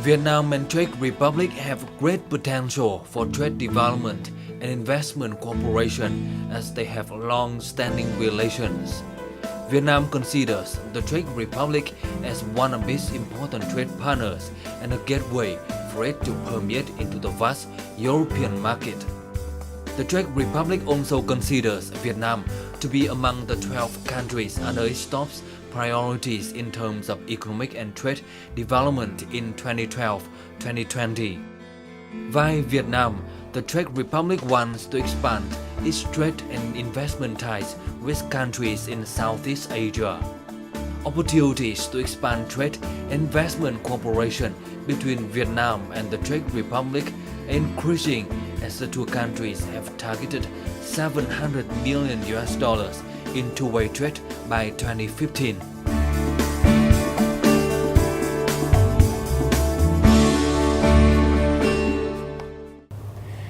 Vietnam and Czech Republic have great potential for trade development and investment cooperation as they have long-standing relations. Vietnam considers the Czech Republic as one of its important trade partners and a gateway for it to permeate into the vast European market. The Czech Republic also considers Vietnam to be among the 12 countries under its top priorities in terms of economic and trade development in 2012-2020. Via Vietnam, the Czech Republic wants to expand its trade and investment ties with countries in Southeast Asia. Opportunities to expand trade and investment cooperation between Vietnam and the Czech Republic are increasing as the two countries have targeted $700 million in two-way trade by 2015.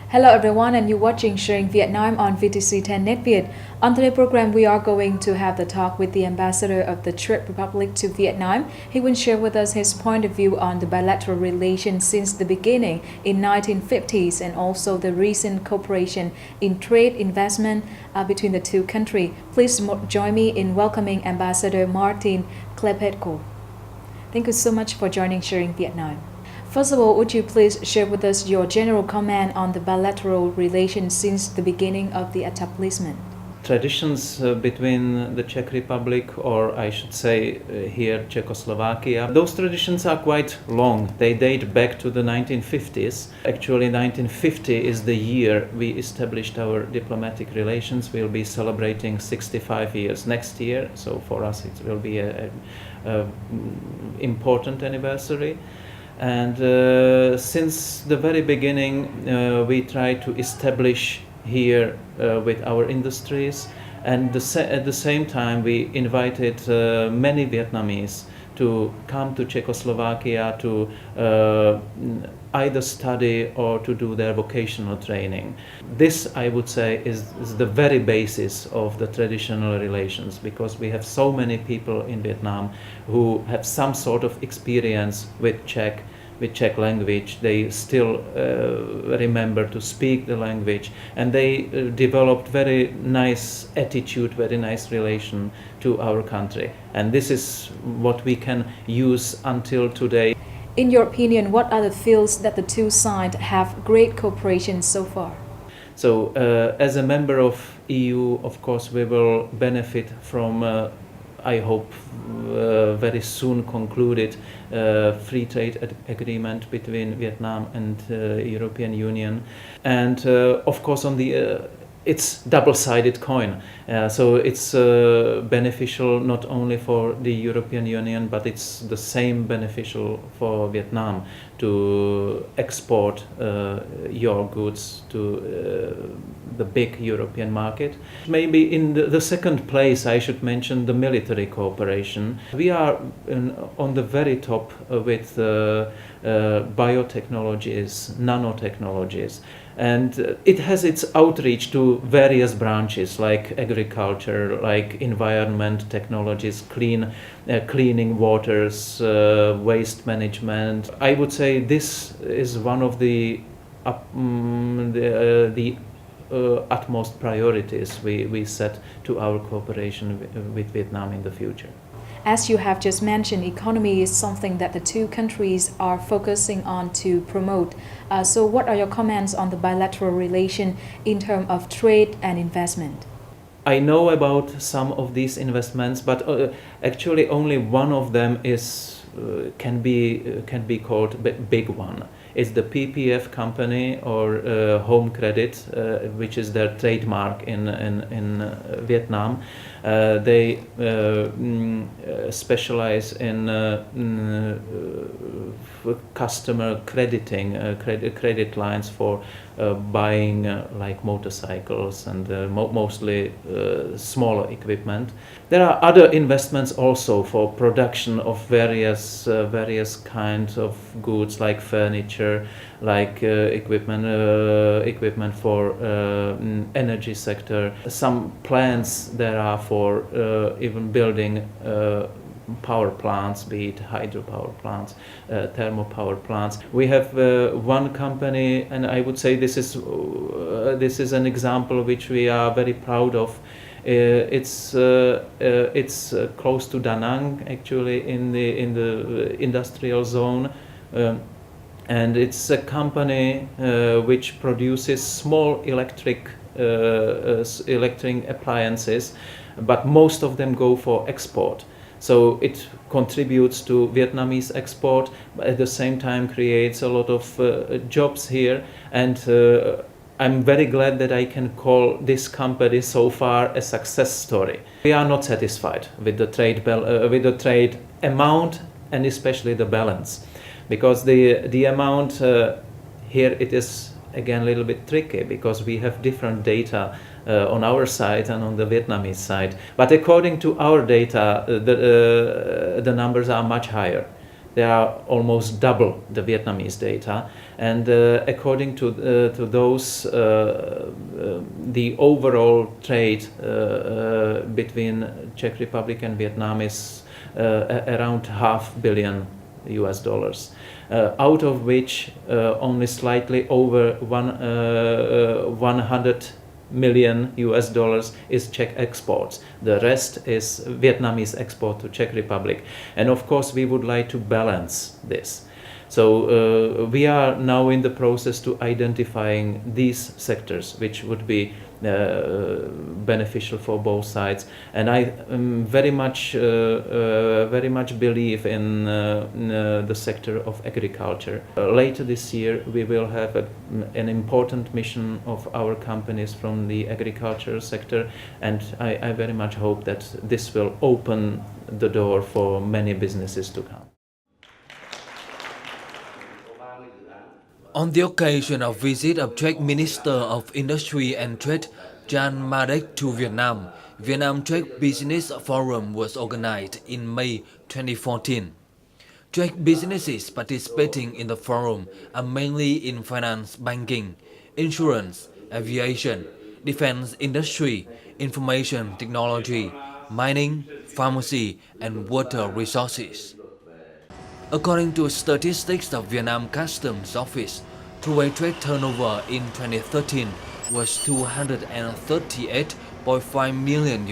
Hello everyone, and you're watching Sharing Vietnam on VTC 10 Net Viet. On today's program, we are going to have the talk with the ambassador of the Czech Republic to Vietnam. He will share with us his point of view on the bilateral relations since the beginning in 1950s and also the recent cooperation in trade investment between the two countries. Please join me in welcoming Ambassador Martin Klepetko. Thank you so much for joining Sharing Vietnam. First of all, would you please share with us your general comment on the bilateral relations since the beginning of the establishment? Traditions between the Czech Republic, or I should say here Czechoslovakia, those traditions are quite long. They date back to the 1950s. Actually, 1950 is the year we established our diplomatic relations. We'll be celebrating 65 years next year, so for us it will be a important anniversary. And since the very beginning, we try to establish here with our industries, and at the same time we invited many Vietnamese to come to Czechoslovakia to either study or to do their vocational training. This, I would say, is the very basis of the traditional relations, because we have so many people in Vietnam who have some sort of experience with Czech language. They still remember to speak the language, and they developed very nice attitude, very nice relation to our country. And this is what we can use until today. In your opinion, what are the fields that the two sides have great cooperation so far? So, as a member of EU, of course, we will benefit from, I hope, very soon concluded free trade agreement between Vietnam and European Union. And, of course, on the it's double-sided coin. So it's beneficial not only for the European Union, but it's the same beneficial for Vietnam to export your goods to the big European market. Maybe in the second place I should mention the military cooperation. We are on the very top with biotechnologies, nanotechnologies. And it has its outreach to various branches like agriculture, like environment technologies, cleaning waters, waste management. I would say this is one of the utmost priorities we set to our cooperation with Vietnam in the future. As you have just mentioned, economy is something that the two countries are focusing on to promote. So what are your comments on the bilateral relation in terms of trade and investment? I know about some of these investments, but actually only one of them can be called big one. It's the PPF company, or Home Credit, which is their trademark in Vietnam. They specialize in customer crediting, credit lines for buying like motorcycles and mostly smaller equipment. There are other investments also for production of various kinds of goods like furniture, like equipment for energy sector. Some plans there are for even building power plants, be it hydropower plants, thermal power plants. We have one company, and I would say this is an example which we are very proud of. It's close to Da Nang, actually, in the industrial zone, and it's a company which produces small electric appliances, but most of them go for export. So it contributes to Vietnamese export, but at the same time creates a lot of jobs here. And I'm very glad that I can call this company so far a success story. We are not satisfied with the trade amount, and especially the balance, because the amount here, it is again a little bit tricky because we have different data on our side and on the Vietnamese side. But according to our data, the numbers are much higher. They are almost double the Vietnamese data, and according to those, the overall trade between Czech Republic and Vietnam is around $500 million, out of which only slightly over 100 million is Czech exports. The rest is Vietnamese export to Czech Republic, and of course we would like to balance this. So we are now in the process to identifying these sectors which would be beneficial for both sides, and I very much believe in the sector of agriculture. Later this year we will have an important mission of our companies from the agricultural sector, and I very much hope that this will open the door for many businesses to come. On the occasion of visit of Czech Minister of Industry and Trade Jan Marek to Vietnam, Vietnam-Czech Business Forum was organized in May 2014. Czech businesses participating in the forum are mainly in finance, banking, insurance, aviation, defense industry, information technology, mining, pharmacy, and water resources. According to statistics of Vietnam Customs Office, two-way trade turnover in 2013 was $238.5 million,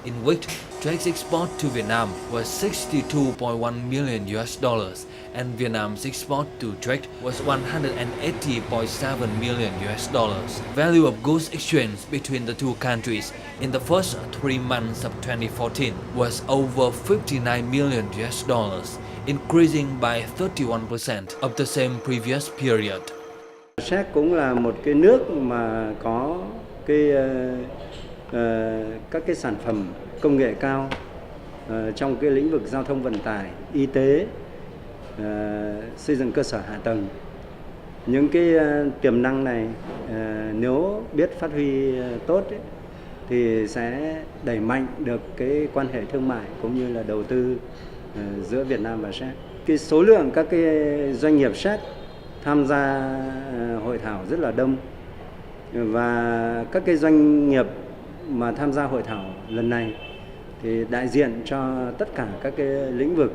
in which Czech's export to Vietnam was $62.1 million, and Vietnam's export to Czech was $180.7 million. Value of goods exchanged between the two countries in the first 3 months of 2014 was over $59 million, increasing by 31% of the same previous period. Czech cũng là một cái nước mà có các cái sản phẩm công nghệ cao trong cái lĩnh vực giao thông vận tải, y tế, xây dựng cơ sở hạ tầng. Những cái tiềm năng này nếu biết phát huy tốt ấy, thì sẽ đẩy mạnh được cái quan hệ thương mại cũng như là đầu tư giữa Việt Nam và Czech. Cái số lượng các cái doanh nghiệp Czech tham gia hội thảo rất là đông, và các cái doanh nghiệp mà tham gia hội thảo lần này thì đại diện cho tất cả các cái lĩnh vực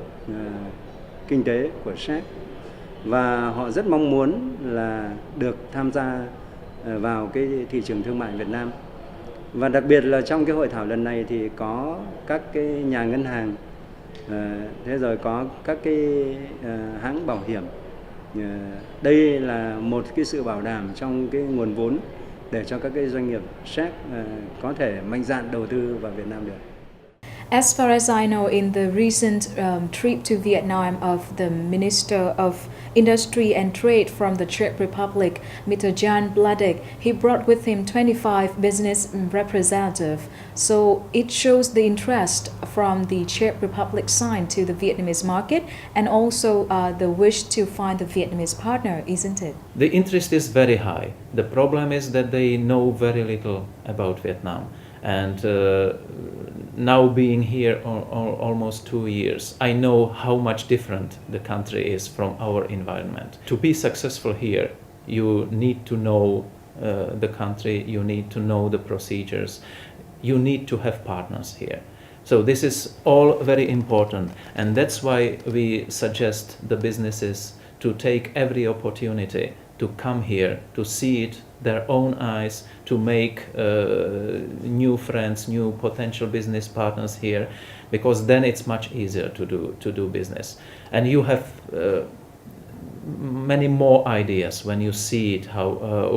kinh tế của Czech, và họ rất mong muốn là được tham gia vào cái thị trường thương mại Việt Nam. Và đặc biệt là trong cái hội thảo lần này thì có các cái nhà ngân hàng, thế rồi có các cái hãng bảo hiểm. Đây là một cái sự bảo đảm trong cái nguồn vốn để cho các cái doanh nghiệp Czech có thể mạnh dạn đầu tư vào Việt Nam được. As far as I know, in the recent trip to Vietnam of the Minister of Industry and Trade from the Czech Republic, Mr. Jan Bladek, he brought with him 25 business representatives. So it shows the interest from the Czech Republic side to the Vietnamese market, and also the wish to find a Vietnamese partner, isn't it? The interest is very high. The problem is that they know very little about Vietnam. And now being here almost 2 years, I know how much different the country is from our environment. To be successful here, you need to know the country, you need to know the procedures, you need to have partners here. So this is all very important, and that's why we suggest the businesses to take every opportunity to come here, to see it their own eyes, to make new friends, new potential business partners here, because then it's much easier to do business. And you have many more ideas when you see it, how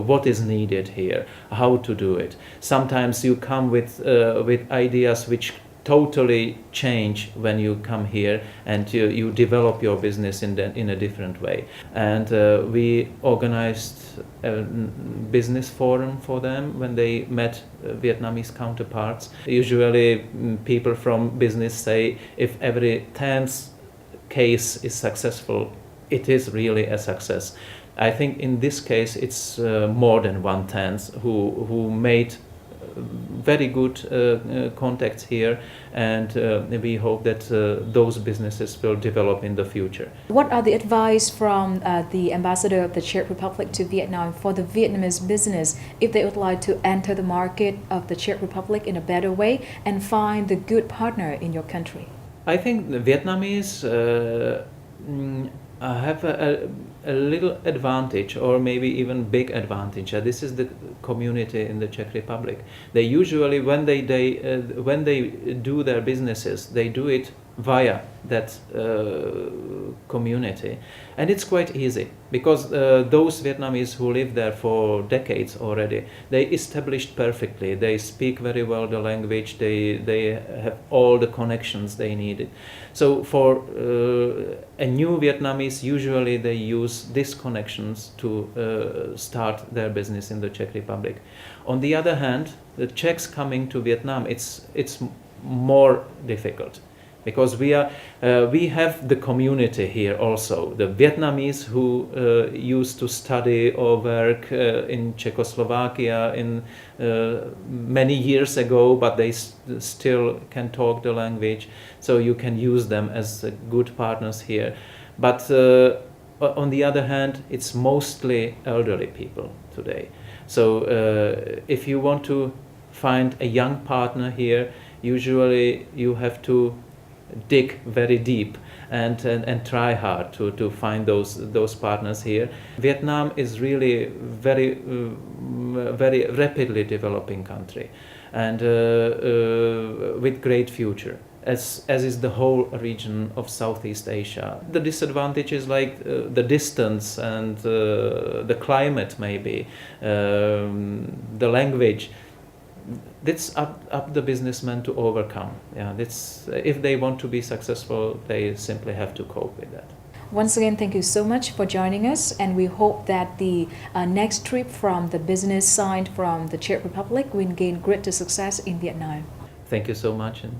what is needed here, how to do it. Sometimes you come with ideas which totally change when you come here, and you develop your business in a different way. And we organized a business forum for them when they met Vietnamese counterparts. Usually people from business say if every 10th case is successful, it is really a success. I think in this case it's more than 1/10 who made very good contacts here, and we hope that those businesses will develop in the future. What are the advice from the ambassador of the Czech Republic to Vietnam for the Vietnamese business if they would like to enter the market of the Czech Republic in a better way and find the good partner in your country? I think the Vietnamese have a little advantage, or maybe even big advantage. This is the community in the Czech Republic. They usually, when they do their businesses, they do it via that community, and it's quite easy because those Vietnamese who live there for decades already, they established perfectly. They speak very well the language. They have all the connections they needed. So for a new Vietnamese, usually they use these connections to start their business in the Czech Republic. On the other hand, the Czechs coming to Vietnam, it's more difficult, because we have the community here also. The Vietnamese who used to study or work in Czechoslovakia in many years ago, but they still can talk the language, so you can use them as good partners here. But on the other hand, it's mostly elderly people today. So if you want to find a young partner here, usually you have to dig very deep and try hard to find those partners here. Vietnam is really very rapidly developing country, and with great future, as is the whole region of Southeast Asia. The disadvantage is like the distance and the climate, maybe the language. That's up the businessmen to overcome. Yeah, that's if they want to be successful, they simply have to cope with that. Once again, thank you so much for joining us, and we hope that the next trip from the business side from the Czech Republic will gain greater success in Vietnam. Thank you so much, and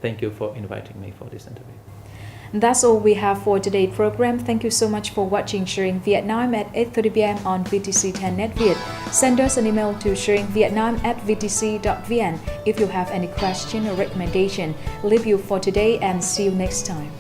thank you for inviting me for this interview. And that's all we have for today's program. Thank you so much for watching Sharing Vietnam at 8:30 p.m. on VTC 10 Net Viet. Send us an email to sharingvietnam@vtc.vn if you have any question or recommendation. Leave you for today and see you next time.